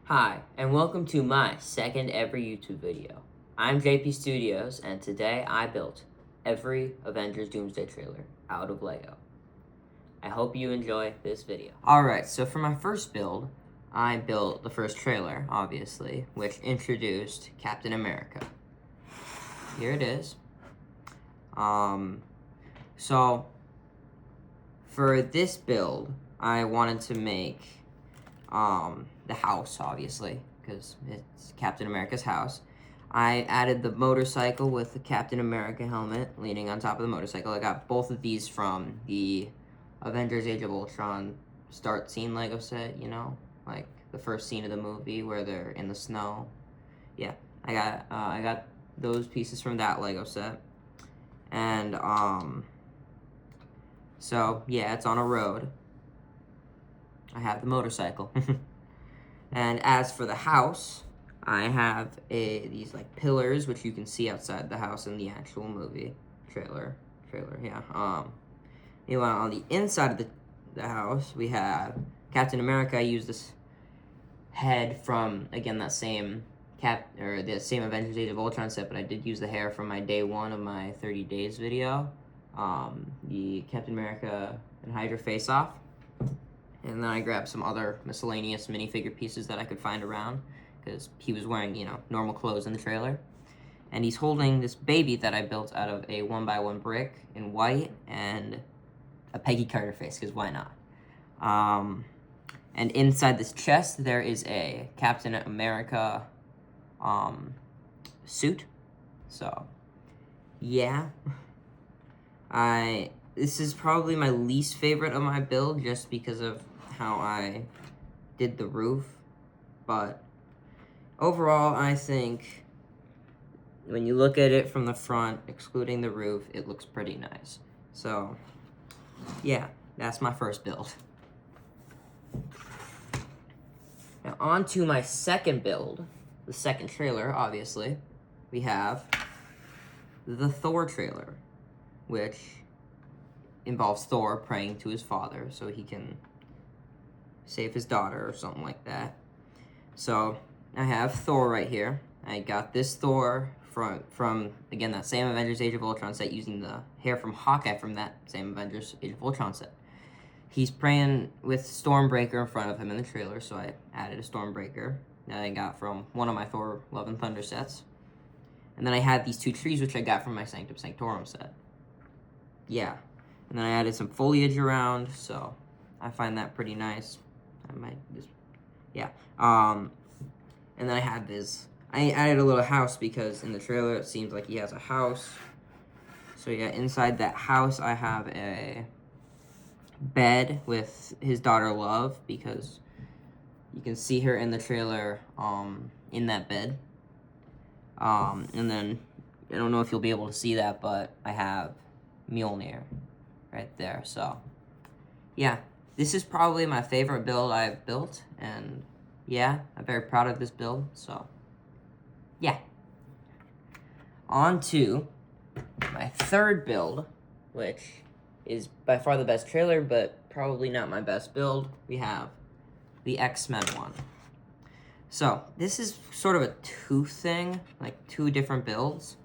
Hi, and welcome to my second ever YouTube video. I'm JP Studios, and today I built every Avengers Doomsday trailer out of Lego. I hope you enjoy this video. Alright, so for my first build, I built the first trailer, obviously, which introduced Captain America. Here it is. So, for this build, I wanted to make the house, obviously, because it's Captain America's house. I added the motorcycle with the Captain America helmet leaning on top of the motorcycle. I got both of these from the Avengers Age of Ultron start scene Lego set, you know? Like the first scene of the movie where they're in the snow. Yeah, I got those pieces from that Lego set. And, so, yeah, it's on a road. I have the motorcycle. And as for the house, I have these like pillars, which you can see outside the house in the actual movie trailer. Yeah. Anyway, on the inside of the house, we have Captain America. I used this head from, again, that same the same Avengers Age of Ultron set, but I did use the hair from my day one of my 30 days video. The Captain America and Hydra face-off. And then I grabbed some other miscellaneous minifigure pieces that I could find around, because he was wearing, you know, normal clothes in the trailer. And he's holding this baby that I built out of a 1x1 brick in white and a Peggy Carter face, because why not? And inside this chest, there is a Captain America suit. So, yeah. This is probably my least favorite of my build, just because of how I did the roof, but overall, I think when you look at it from the front, excluding the roof, it looks pretty nice. So, yeah, that's my first build. Now, on to my second build, the second trailer, obviously. We have the Thor trailer, which involves Thor praying to his father so he can save his daughter or something like that. So I have Thor right here. I got this Thor from again, that same Avengers Age of Ultron set, using the hair from Hawkeye from that same Avengers Age of Ultron set. He's praying with Stormbreaker in front of him in the trailer, so I added a Stormbreaker that I got from one of my Thor Love and Thunder sets. And then I had these two trees, which I got from my Sanctum Sanctorum set. Yeah. And then I added some foliage around, so I find that pretty nice. I might just, yeah. And then I had this, I added a little house because in the trailer it seems like he has a house. So yeah, inside that house I have a bed with his daughter Love, because you can see her in the trailer in that bed. And then, I don't know if you'll be able to see that, but I have Mjolnir right there, so yeah. This is probably my favorite build I've built, and yeah, I'm very proud of this build, so yeah. On to my third build, which is by far the best trailer, but probably not my best build. We have the X-Men one. So, this is sort of a two thing, like two different builds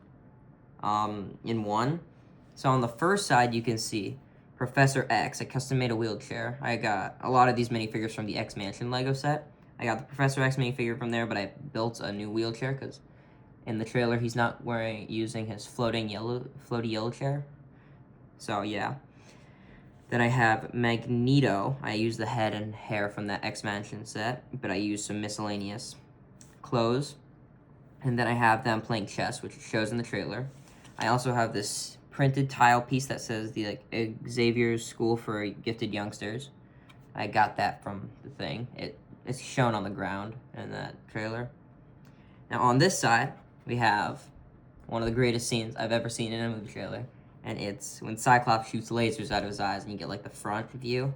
in one. So on the first side, you can see Professor X. I custom made a wheelchair. I got a lot of these minifigures from the X Mansion Lego set. I got the Professor X minifigure from there, but I built a new wheelchair because in the trailer he's not using his floaty yellow chair. So yeah. Then I have Magneto. I used the head and hair from that X Mansion set, but I used some miscellaneous clothes. And then I have them playing chess, which shows in the trailer. I also have this printed tile piece that says the Xavier's School for Gifted Youngsters. I got that from the thing. It's shown on the ground in that trailer. Now on this side, we have one of the greatest scenes I've ever seen in a movie trailer, and it's when Cyclops shoots lasers out of his eyes and you get like the front view.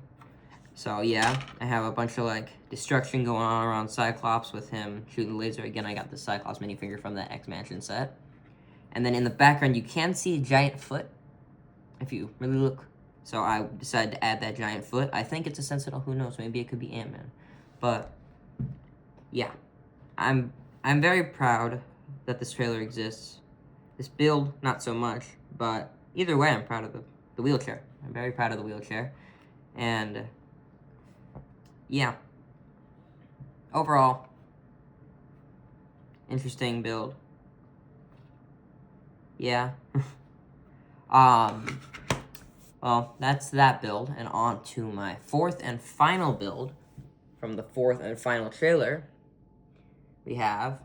So yeah, I have a bunch of like destruction going on around Cyclops with him shooting the laser. Again, I got the Cyclops minifigure from the X-Mansion set. And then in the background, you can see a giant foot, if you really look. So I decided to add that giant foot. I think it's a Sentinel. Who knows? Maybe it could be Ant-Man. But yeah, I'm very proud that this trailer exists. This build, not so much, but either way, I'm proud of the wheelchair. I'm very proud of the wheelchair, and yeah, overall, interesting build. Yeah. Well, that's that build, and on to my fourth and final build from the fourth and final trailer. We have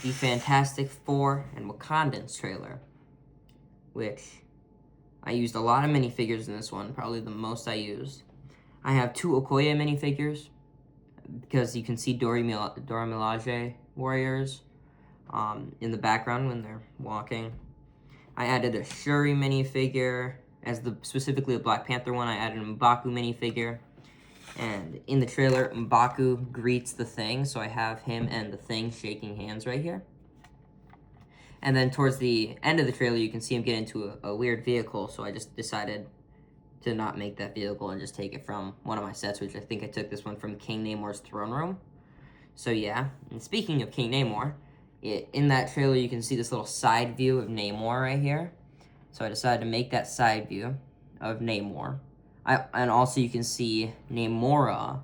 the Fantastic Four and Wakandans trailer, which I used a lot of minifigures in this one, probably the most I used. I have 2 Okoye minifigures, because you can see Dora Milaje warriors in the background when they're walking. I added a Shuri minifigure, specifically a Black Panther one. I added an M'Baku minifigure. And in the trailer, M'Baku greets the Thing, so I have him and the Thing shaking hands right here. And then towards the end of the trailer, you can see him get into a weird vehicle, so I just decided to not make that vehicle and just take it from one of my sets, which I think I took this one from King Namor's throne room. So yeah, and speaking of King Namor, in that trailer you can see this little side view of Namor right here. So I decided to make that side view of Namor. And also you can see Namora,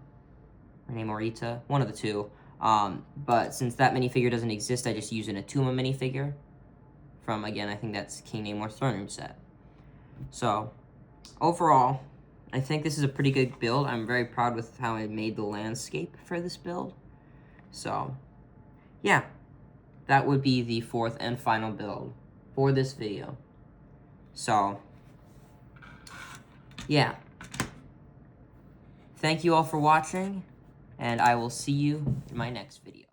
or Namorita, one of the two. But since that minifigure doesn't exist, I just use an Atuma minifigure from, again, I think that's King Namor's throne room set. So, overall, I think this is a pretty good build. I'm very proud with how I made the landscape for this build. So, yeah, that would be the fourth and final build for this video. So, yeah. Thank you all for watching, and I will see you in my next video.